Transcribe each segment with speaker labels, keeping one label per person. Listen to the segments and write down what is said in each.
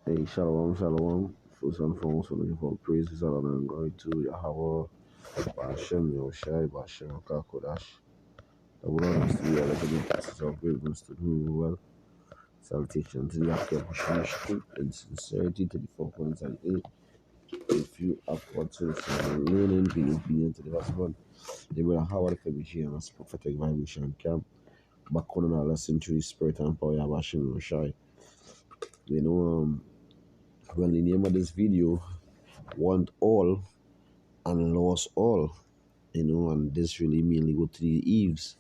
Speaker 1: Hey, shalom, shalom. First and foremost, we're looking for praises and honor and glory to Yahweh, Bashem, Yoshai, Bashem, Kakodash. The word is to be a little bit of greatness to do well. Salutation to Yaakov Shemashki and sincerity to the 4 points and 8. If you have got to learning, be obedient to the husband. They will have a commission as prophetic vibration camp. Back on another century, spirit and power, Bashem, Yoshai. You know, well, the name of this video, want all and lost all, and this really mainly go to the Eves,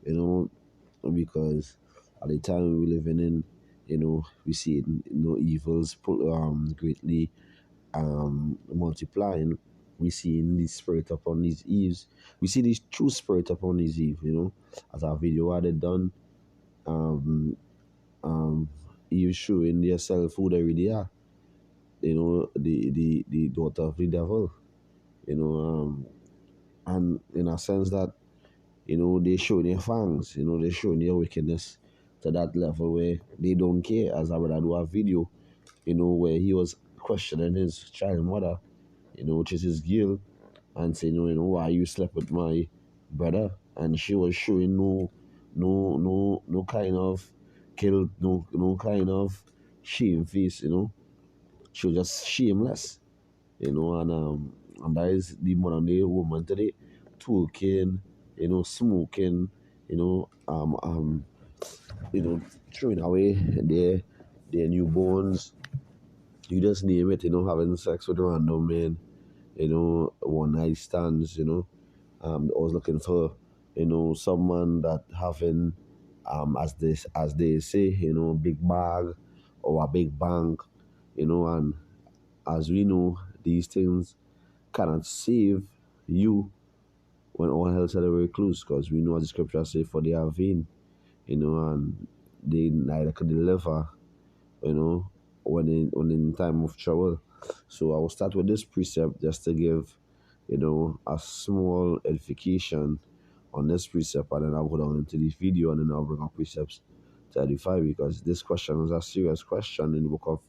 Speaker 1: because at the time we living in, we see evils greatly multiplying. We see the spirit upon these Eves. We see this true spirit upon these Eve, as our video had it done, Eve showing themselves who they really are, the daughter of the devil, and in a sense that they show their fangs, they show their wickedness to that level where they don't care. As I would do a video, where he was questioning his child mother, which is his girl, and saying, why you slept with my brother, and she was showing no kind of guilt, no kind of shame face, she was just shameless, and that is the modern day woman today, twerking, smoking, you know, um, um, throwing away their newborns. You just name it, having sex with random men, one night stands, always looking for, someone that having, as they say, big bag or a big bank, and as we know, these things cannot save you when all hell's at a very close, because we know as the scripture says, for they are vain, and they neither could deliver, when in time of trouble. So I will start with this precept just to give, a small edification on this precept, and then I'll go down into this video, and then I'll bring up precepts to edify, because this question is a serious question in the book of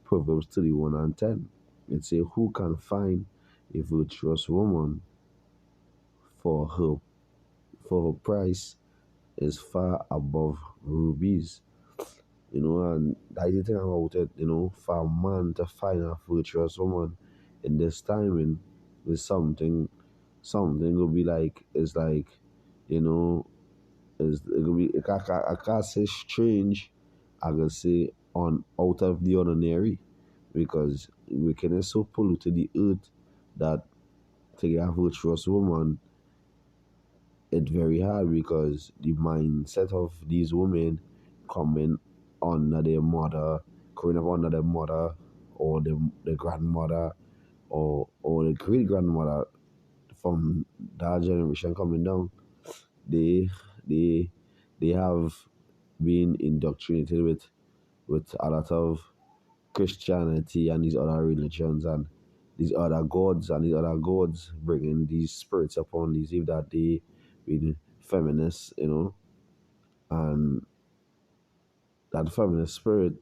Speaker 1: Proverbs 31 and 10. It says, who can find a virtuous woman, for her price is far above rubies. And that's the thing about it, for a man to find a virtuous woman in this timing is something will be like, it's like, it will be, I can't say strange, I can say out of the ordinary, because wickedness so polluted the earth that to get a virtuous woman, it's very hard, because the mindset of these women coming under their mother, growing up under their mother, or the grandmother, or the great grandmother, from that generation coming down, they they they have been indoctrinated with a lot of Christianity and these other religions and these other gods bringing these spirits upon these, if that they being feminists, and that feminist spirit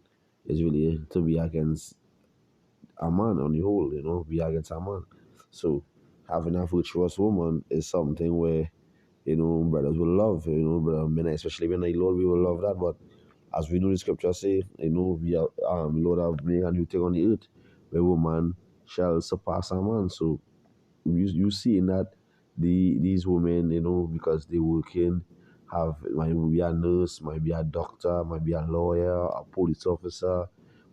Speaker 1: is really to be against a man on the whole, be against a man. So having a virtuous woman is something where, brothers will love, brother, men, especially when they Lord, we will love that. But as we know the scripture say, we are Lord have made a new thing on the earth, where woman shall surpass a man. So you see in that these women, because they working, might be a nurse, might be a doctor, might be a lawyer, a police officer,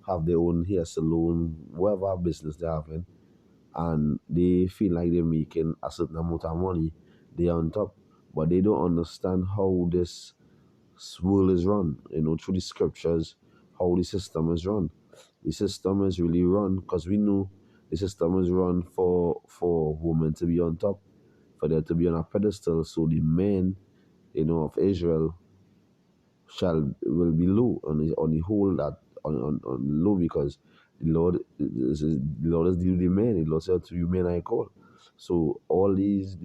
Speaker 1: have their own hair salon, whatever business they're having, and they feel like they're making a certain amount of money, they're on top. But they don't understand how this world is run, through the scriptures, how the system is run. The system is really run, because we know the system is run for women to be on top, for them to be on a pedestal, so the men, of Israel will be low on the whole, that on low, because the Lord is dealing with the men. The Lord said, to you men I call. So all these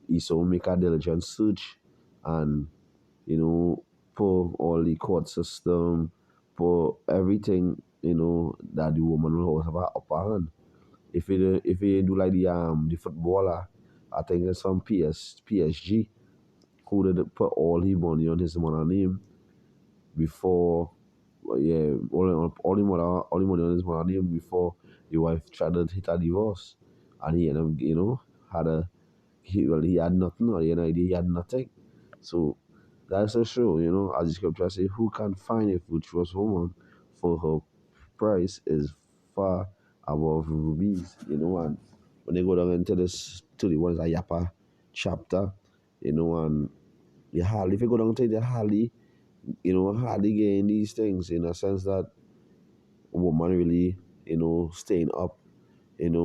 Speaker 1: Esau make a diligent search, and for all the court system, for everything, that the woman will always have an upper hand. If you do like the footballer, I think it's from PSG who did put all his money on his mother name before, yeah, all the money on his mother name before the wife tried to hit a divorce, and he ended up, had a he had nothing, or he had nothing. So that's a show, as the scripture say, who can find a virtuous woman, for her price is far above rubies, and when they go down into this to the ones a Yapa chapter, and you hardly, if you go down to the hardly, hardly getting these things, in a sense that woman really, staying up, and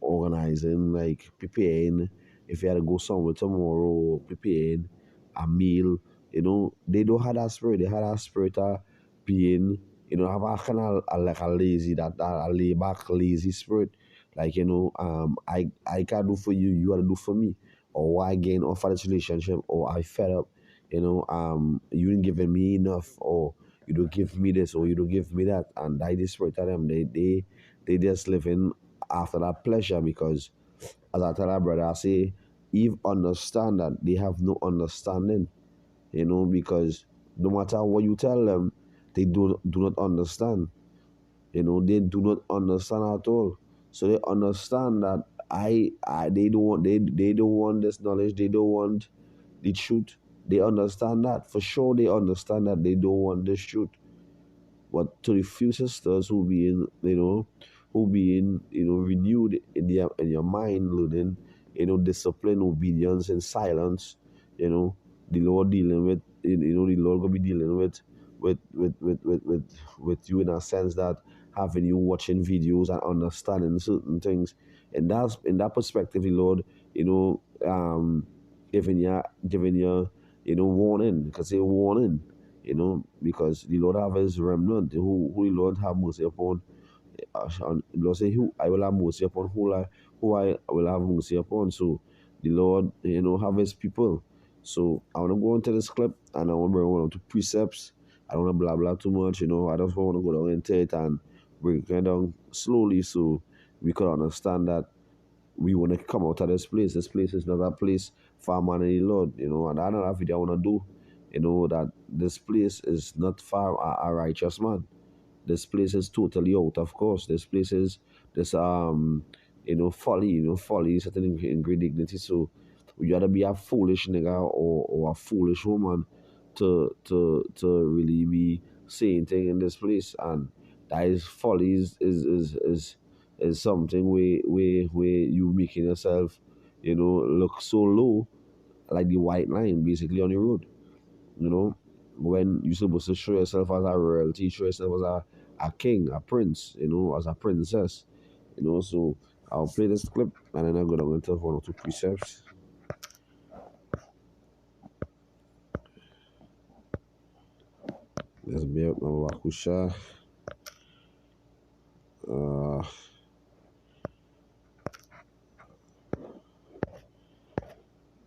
Speaker 1: organizing, like preparing. If you had to go somewhere tomorrow, preparing a meal, they don't have that spirit. They have that spirit of being, have a kind of like a lazy, that a lay back, lazy spirit. Like, I can do for you, you gotta do for me. Or why gain off of this relationship, or I fed up, you ain't giving me enough, or you don't give me this, or you don't give me that. And that is spirit of them. They just living after that pleasure, because as I tell our brother, I say, Eve understand that they have no understanding, because no matter what you tell them, they do not understand. They do not understand at all. So they understand that they don't want, they don't want this knowledge, they don't want the truth. They understand that. For sure they understand that they don't want this truth. But to the few sisters who being, who being, renewed in your mind, learning, discipline, obedience, and silence, the Lord dealing with, the Lord gonna be dealing with you, in a sense that having you watching videos and understanding certain things. And that's in that perspective, the Lord, giving you, warning, because say warning, because the Lord have his remnant, who the Lord have mercy upon. And the Lord say, who I will have mercy upon, who I will have mercy upon. So the Lord, have his people. So I want to go into this clip, and I want to bring one or two precepts. I don't want to blah blah too much, I just want to go down into it and break it down slowly, so we could understand that we want to come out of this place. This place is not a place for man and the Lord, and another video I want to do, that this place is not for a righteous man. This place is totally out of course. This place is this folly, folly is certain in great dignity. So you gotta be a foolish nigga, or a foolish woman to really be saying thing in this place. And that is folly, is something where you making yourself, look so low, like the white line basically on the road, when you're supposed to show yourself as a royalty, show yourself as a king, a prince, as a princess, so I'll play this clip, and then I'm gonna go into one or two precepts. Let's be up my Wakusha.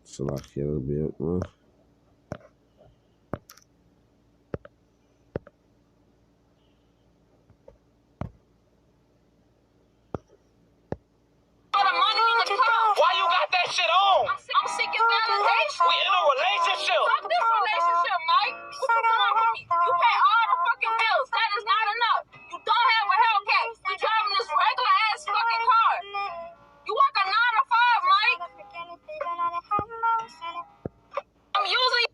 Speaker 1: So like here, let's be up, man.
Speaker 2: Why you got that shit on? I'm seeking validation. We in a relationship. Fuck this relationship, Mike. What you doing for me? You pay all the fucking bills. That is not enough. You don't have a Hellcat. You driving this regular ass fucking car. You work a 9 to 5, Mike. I'm using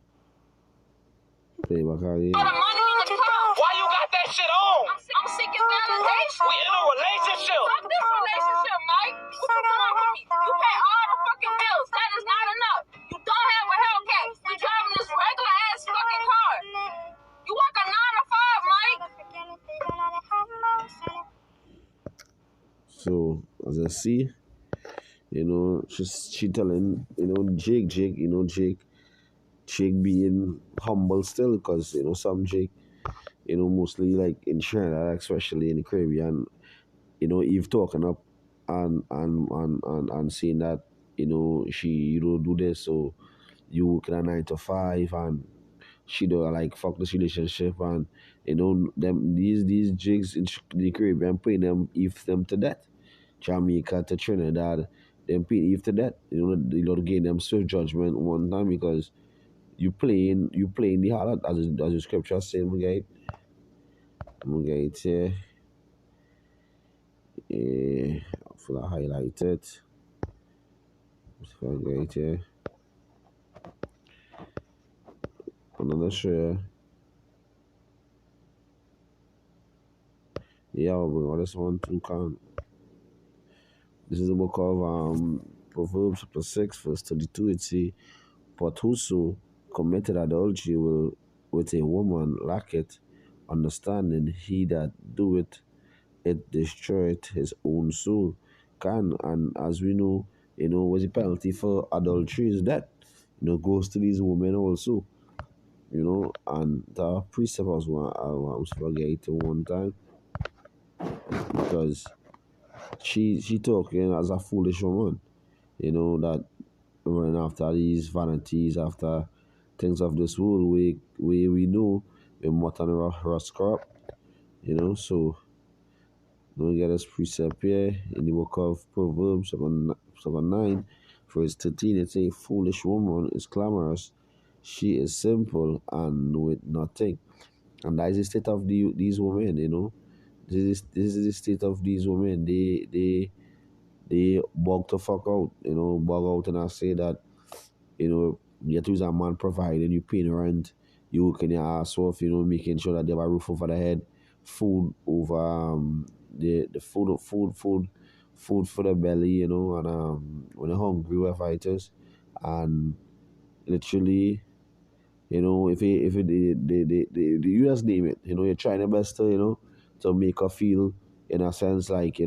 Speaker 1: Play back again.
Speaker 2: all the money in the car. Why you got that shit on? I'm seeking validation. We in a relationship. Fuck this relationship, Mike. What you doing for me? You pay all the fucking bills. That is not enough. You don't have a Hellcat. You driving this regular ass fucking car. You work a 9 to 5, Mike.
Speaker 1: So as I see, she telling, Jake, Jake being humble still, because some Jake, mostly like in Trinidad, especially in the Caribbean, Eve talking up and saying that, she, do this, so you working a 9 to 5, and she don't like fuck this relationship, and These jigs in the Caribbean paying them to death. Jamaica to Trinidad, them pay Eve to death. Gain them swift judgment one time because you playing the harlot as the scripture says, my guy, for I highlight it. My guy, another share. Yeah, I'll bring all this one to count. This is the book of Proverbs chapter 6, verse 32. It says, but whoso committed adultery will with a woman lacketh understanding, he that doeth it destroyeth his own soul. And as we know, what's the penalty for adultery is death. Goes to these women also. And the precept was I was forgetting one time because she talking as a foolish woman, that running after these vanities, after things of this world, we know we're more than rust crop, so don't get this precept here in the book of Proverbs, chapter 9, verse 13. It says, foolish woman is clamorous, she is simple and knoweth nothing. And that is the state of these women. This is the state of these women. They bug to fuck out, bug out, and I say that, you have to use a man providing, you paying rent, you working your ass off, making sure that they have a roof over their head, food over the food for the belly, and when they're hungry, we're fighters, and literally, if you just name it, you're trying your best to, to make her feel in a sense like,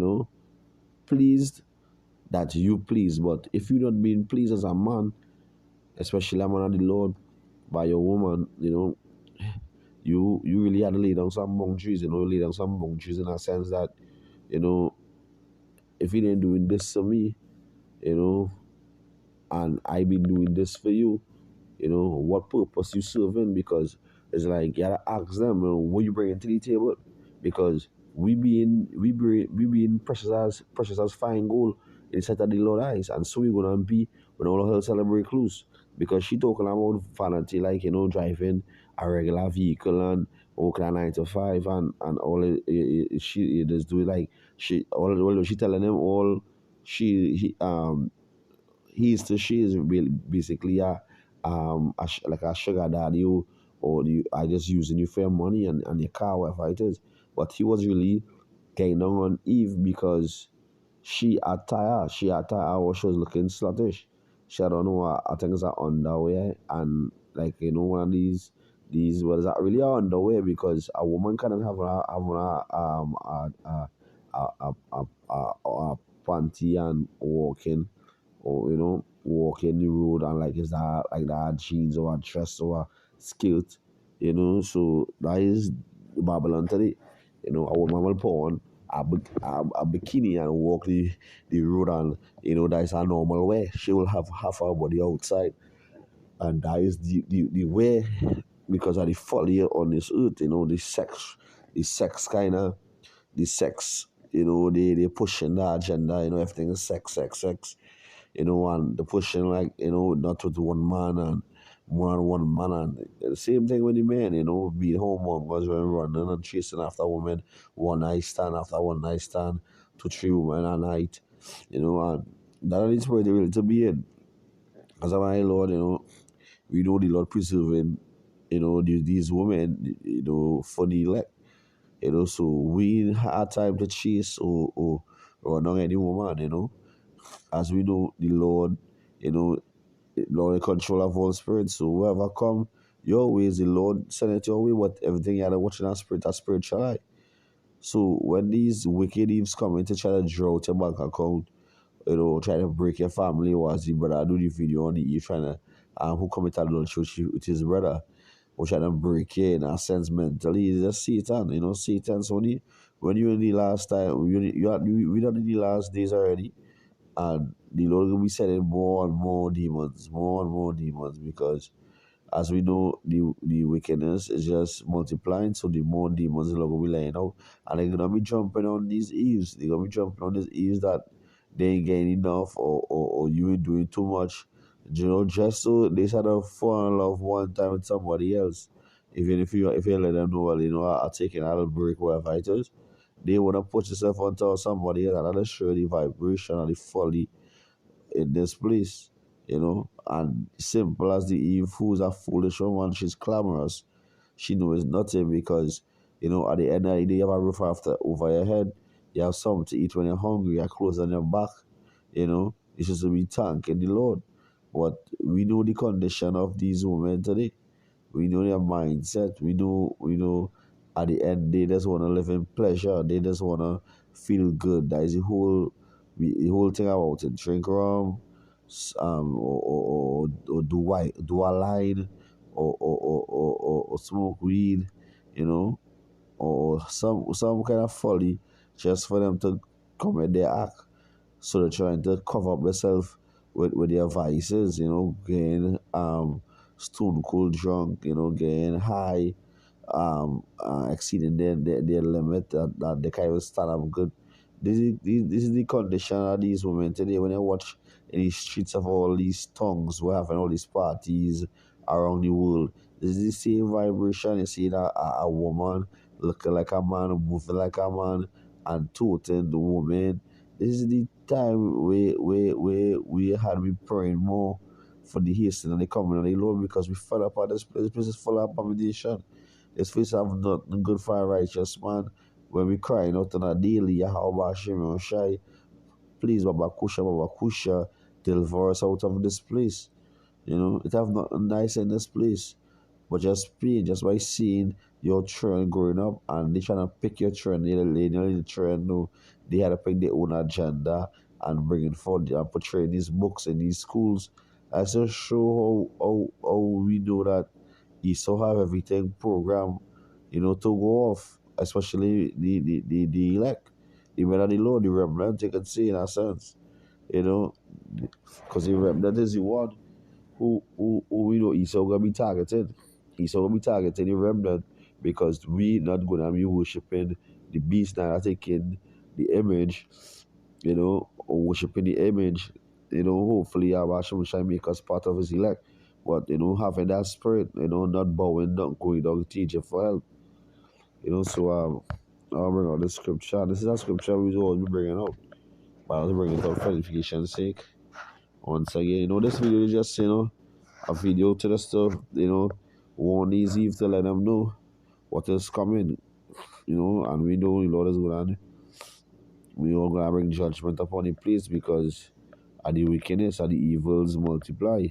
Speaker 1: pleased that you please. But if you're not being pleased as a man, especially a man of the Lord, by your woman, you really had to lay down some boundaries, lay down some boundaries in a sense that, you know, if you didn't doing this for me, you know, and I been doing this for you, what purpose you serving? Because it's like you gotta ask them, what you bringing to the table? Because we being precious as fine gold in sight of the Lord eyes, and so we gonna be when all of her celebrate loose. Because she talking about vanity, like driving a regular vehicle and working a 9 to 5 and all she just do it like all she telling them all he's to she is really basically like a sugar daddy, or I just using you for your money and your car, whatever it is. But he was really getting down on Eve because she attire or she was looking sluttish. She had on I think it's an underwear, and like one of these what is that really an underwear, because a woman cannot have a panty and walking the road, and like is that like that jeans or a dress or a skirt, so that is Babylon today. A woman will put on a bikini and walk the road, and that is a normal way. She will have half her body outside, and that is the way, because of the folly on this earth, the sex kind of the sex, they pushing the agenda, everything is sex, sex, sex, and the pushing like, not with one man and one man, and the same thing with the men, being homemongers when running and chasing after women, one night stand after one night stand, 2 3 women a night, and that is where they really to be in. As of my Lord, we know the Lord preserving, these women, for the elect, so we had time to chase or run on any woman, as we know the Lord, you know, Lord in control of all spirits. So whoever come your ways, the Lord send it your way. But everything you had to watch in that spiritual eye. So when these wicked thieves come in to try to draw out your bank account, try to break your family, or as the brother do the video on the eve trying to who committed adultery with his brother, or trying to break you in a sense mentally, it's just Satan, Satan. So when you in the last time, we done in the last days already, and the Lord will be sending more and more demons, because As we know, the wickedness is just multiplying, so the more demons are gonna be laying out, and they're gonna be jumping on these eaves. They're gonna be jumping on these eaves that they ain't getting enough, or you ain't doing too much. You know, just so they sort of fall in love one time with somebody else. Even if you let them know, well, I'm taking a little break, whatever it is, they wanna put yourself onto somebody else, and that'll show the vibration and the folly in this place, and simple as the Eve, who's a foolish woman, she's clamorous. She knows nothing because, at the end of the day, you have a roof over your head, you have something to eat when you're hungry, you have clothes on your back, it's just to be thanking the Lord. But we know the condition of these women today. We know their mindset. We know at the end they just wanna live in pleasure. They just wanna feel good. That is the whole thing about it. Drink rum, or do a line, or smoke weed, you know, or some kind of folly, just for them to commit their act. So they're trying to cover up themselves with their vices, getting stone cold drunk, getting high, exceeding their limit, that they can't even stand up good. This is the condition of these women today. When I watch in the streets of all these tongues, we're having all these parties around the world. This is the same vibration. You see that a woman looking like a man, moving like a man, and toting the woman. This is the time we had been praying more for the hasten and the coming of the Lord, because we fell up at this place. This place is full of abomination. This face have nothing good for a righteous man. When we crying out on a daily, Yahweh Hashem Shai, please, Baba Kusha, deliver us out of this place. It have nothing nice in this place. But just praying, just by seeing your children growing up, and they trying to pick your children, the children know they had to pick their own agenda and bring it forward and portray these books in these schools. I just show how we know that he still have everything programmed, to go off, especially the elect, the men of the Lord, the remnant, you can see in a sense, you know, because the remnant is the one who we know Esau gonna be targeted. Esau gonna be targeting the remnant, because we not gonna be worshiping the beast, not taking the image, or worshiping the image. Hopefully our Hashem shall make us part of his elect. But having that spirit, not bowing, not going down to Egypt for help. So I'll bring out the scripture. This is a scripture we always be bringing out. But I'll bring it out for edification's sake. Once again, this video is just, a video to the stuff, warn these Eve to let them know what is coming, and we know the Lord is we all gonna bring judgment upon the place, because of the wickedness and the evils multiply.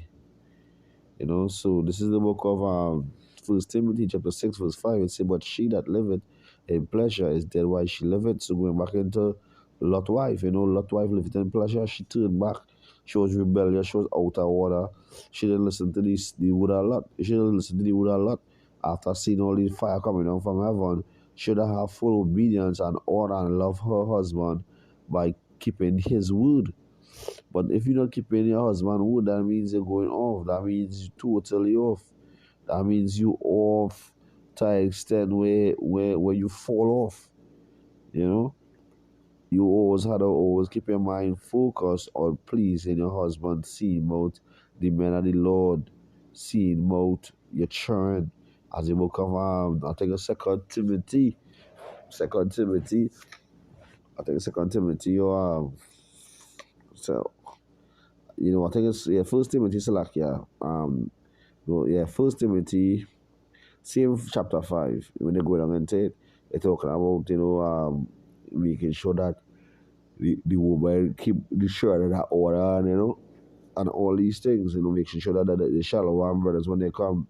Speaker 1: So this is the book of First Timothy chapter 6 verse 5. It says, but she that liveth in pleasure is dead while she liveth. So going back into Lot wife, Lot wife lived in pleasure, she turned back. She was rebellious, she was out of order. She didn't listen to the word of Lot. She didn't listen to the word of Lot. After seeing all the fire coming down from heaven, she should have full obedience and order and love her husband by keeping his word. But if you're not keeping your husband word, that means you're going off. That means you're totally off. That means you off to an extent where you fall off. You always had to always keep your mind focused on pleasing your husband, seeing out the men of the Lord, seeing out your children. As the book of I think it's Second Timothy, Second Timothy, so I think it's First Timothy, so like First Timothy, same chapter 5. When they go down into it, they're talking about making sure that the woman keep the shirt in that order, and all these things, making sure that the shallow one brothers when they come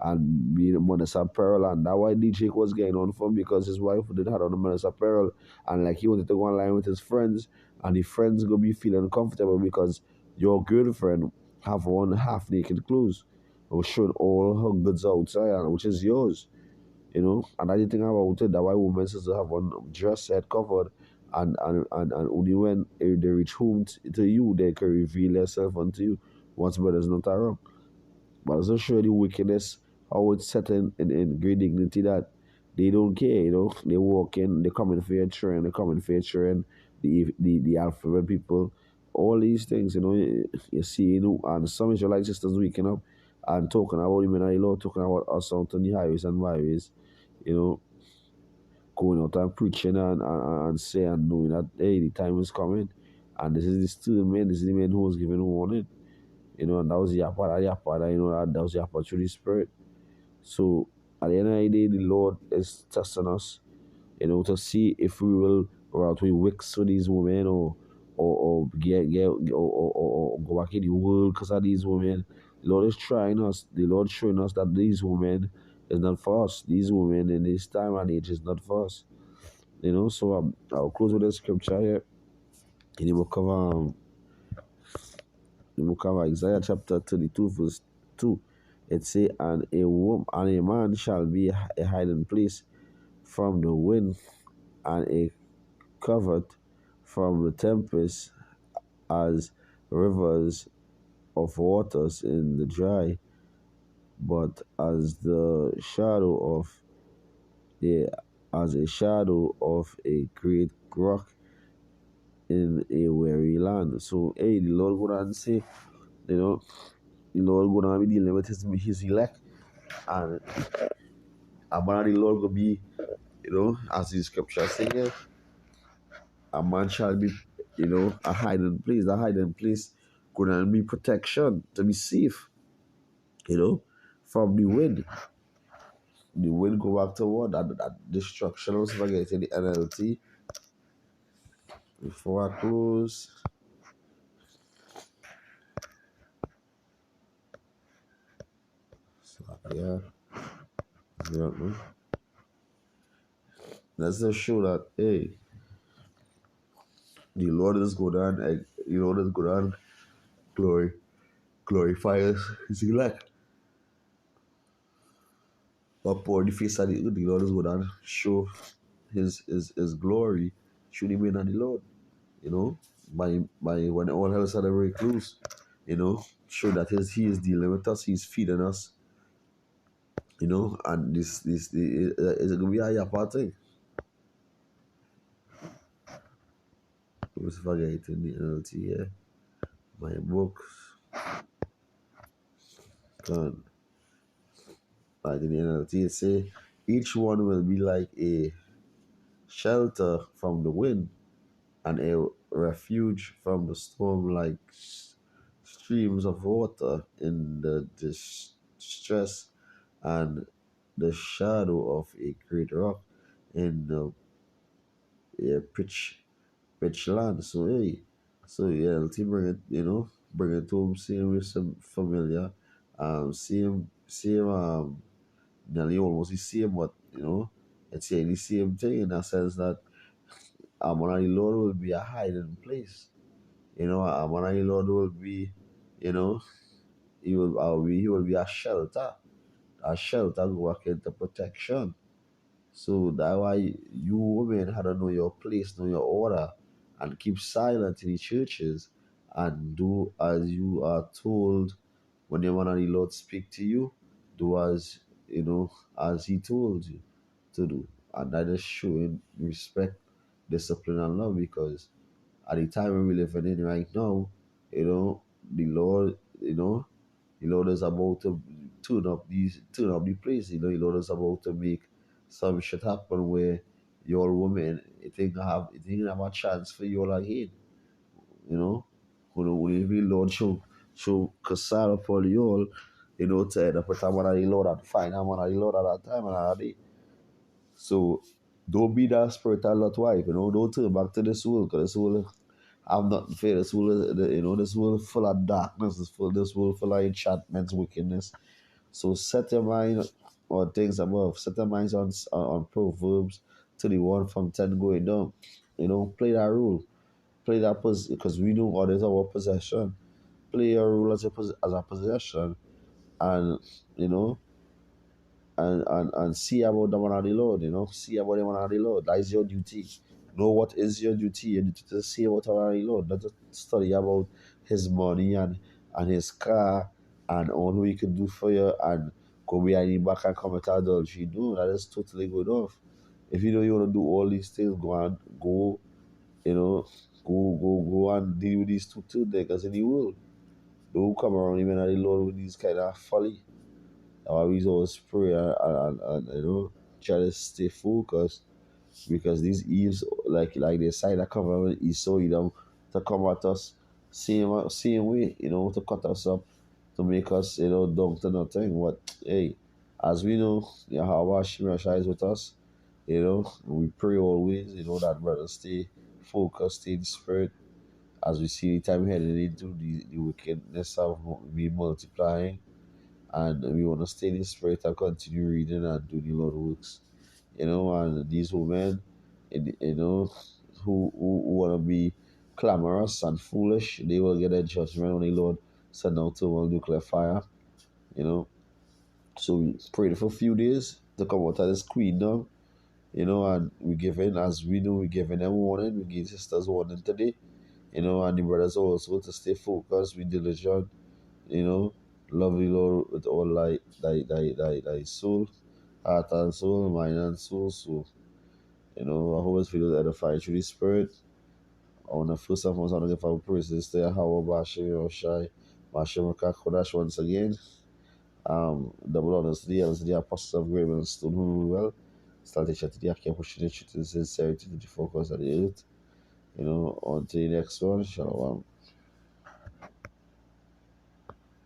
Speaker 1: and being modest apparel, and that why DJ was getting on for him, because his wife didn't have on the modest apparel, and like he wanted to go online with his friends, and the friends gonna be feeling comfortable because your girlfriend have on half naked clothes, or showing all her goods outside, which is yours. And I didn't think about it, that why women supposed to have one dress set covered, and only when they reach home to you, they can reveal themselves unto you once brothers not around. But also show the wickedness how it's set in great dignity that they don't care, They walk in, they come in for your train, they come in for your train, the alphabet people, all these things, you see, and some Israelite sisters waking up and talking about the men of the Lord, talking about us out on the highways and byways, you know, going out and preaching and saying, knowing that, hey, the time is coming. And this is the still man, this is the man who was given warning, and that was Yappa, that was Yappa through the Spirit. So at the end of the day, the Lord is testing us, to see if we will go out with wicks with these women or get or go back in the world because of these women. The Lord is trying us. The Lord showing us that these women is not for us. These women in this time and age is not for us. So I'll close with the scripture here in the book of Isaiah chapter 32 verse 2. It say, and a man shall be a hiding place from the wind and a covert from the tempest, as rivers of waters in the dry, but a as a shadow of a great rock in a weary land. So hey, the Lord go and say, you know, the Lord gonna be dealing with his elect, and the Lord gonna be, as the scripture say here, a man shall be, a hiding place. A hiding place gonna be protection to be safe, from the wind. The wind go back to what? That destruction. I was forgetting the NLT before I close. So, yeah, yeah. Let's just show that hey, the Lord is good and the Lord is good and glorifies his elect. Upon the face of the Lord is good and show his glory, should he be in the Lord, by when all else are very close, show that he is dealing with us, he's feeding us, and this is gonna be a yappa thing. I was forgetting the NLT here. My books. Gone. Like in the NLT, it say each one will be like a shelter from the wind and a refuge from the storm, like streams of water in the distress and the shadow of a great rock in the pitch land. So hey, LT bring it, bring it home, same with some familiar, same nearly almost the same, but it's saying the same thing in a sense that Amon the Lord will be a hiding place. Amon the Lord will be, you know, he will be a shelter working to protection. So that's why you women had to know your place, know your order, and keep silent in the churches and do as you are told when the man of the Lord speak to you. Do as he told you to do. And that is showing respect, discipline, and love because at the time we're living in right now, the Lord, the Lord is about to turn up the place. The Lord is about to make some shit happen where your woman it ain't have a chance for you all again. When the Lord show Kasara upon you all, to end up with a man of the Lord and find a man of the Lord at that time and at that day. So don't be that spirit a lot wife, don't turn back to this world because this world I'm not fair. This world, this world full of darkness. This world full of enchantments, wickedness. So set your mind on things above. Set your minds on Proverbs 21 from 10 going down. Play that rule. Play that because we know what is our possession. Play your rule as a possession, and you know, and see about the one of the Lord. See about the one of the Lord. That is your duty. Know what is your duty. You need to see about the one of the Lord. Not just study about his money and his car and all we can do for you and go behind your back and commit adultery. No, that is totally good off. If you know you want to do all these things, go, you know, go and deal with these two niggas in the world. Don't come around even at the Lord with these kind of folly. I always always pray and try to stay focused because these Eves like they side that cover with Esau, to come at us same way, to cut us up, to make us, dumb to nothing. But hey, as we know, Yahweh Shemashah is with us, we pray always, that brother stay focused, stay in the spirit as we see the time heading into the wickedness of be multiplying, and we want to stay in the spirit and continue reading and doing the Lord works. And these women, who want to be clamorous and foolish, they will get a judgment when the Lord send out to a nuclear fire. You know, so we prayed for a few days to come out of this queendom. And we giving, as we know, we giving them warning. We give sisters warning today. And the brothers also to stay focused, be diligent. You know, love the Lord with all thy soul, heart and soul, mind and soul. So, I always feel edified through the Spirit. I want to first and foremost, I want to give our praises to Yahweh Bashir Yoshai, Bashir Kodash once again. Double honors to the apostles of Graven Stone who well. Started to the Akia pushing the truth and sincerity to the focus of the earth. On to the next one. Shalom.